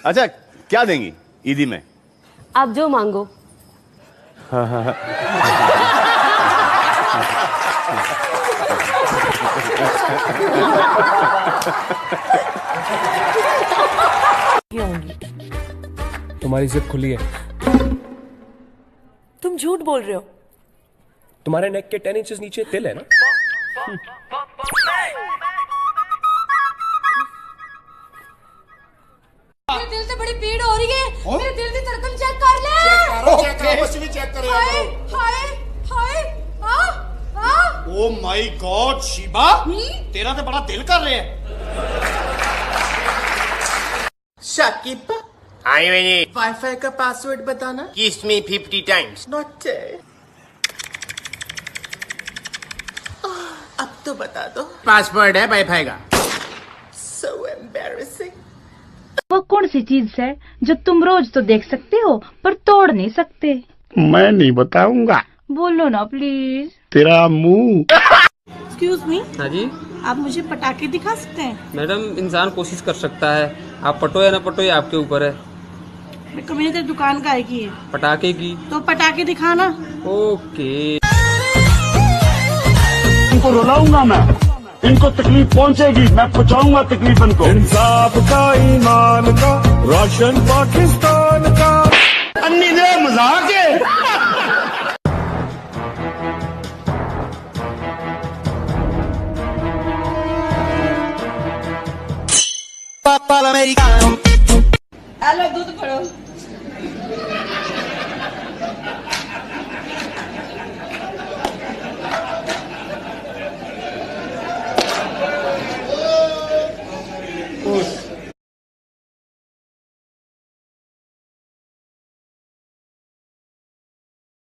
अच्छा क्या देंगी ईदी में? आप जो मांगो। तुम्हारी जिप खुली है। तुम झूठ बोल रहे हो। तुम्हारे नेक के 10 इंचेस नीचे तिल है ना? मेरे दिल से बड़ी पीड़ हो रही है। मेरे दिल की धड़कन चेक कर ले। चेक करो, बस भी चेक करेगा। हाय हाय हाय ओ माय गॉड शिबा, तेरा तो बड़ा दिल कर रहे है। शाकिब, हाँ मैंने वाईफाई का पासवर्ड बताना। किस में 50 टाइम्स। नॉट अब तो बता दो। पासवर्ड है वाईफाई का। So embarrassing. वो कौन सी चीज है जो तुम रोज तो देख सकते हो पर तोड़ नहीं सकते? मैं नहीं बताऊंगा। बोलो ना प्लीज। तेरा मुंह। Excuse me. हाँ जी आप मुझे पटाखे दिखा सकते हैं? मैडम, इंसान कोशिश कर सकता है, आप पटो या ना पटो ये आपके ऊपर है। मैंने तेरी दुकान का की है। पटाखे की? तो पटाखे दिखाना। ओके। इनको रुलाऊंगा मैं, इनको तकलीफ पहुंचेगी, मैं पहुंचाऊंगा तकलीफ इनको। इंसाफ का, ईमान का, रोशन पाकिस्तान का। अन्नी दे मजाक है। पापा अमेरिका। हेलो दूध पड़ो।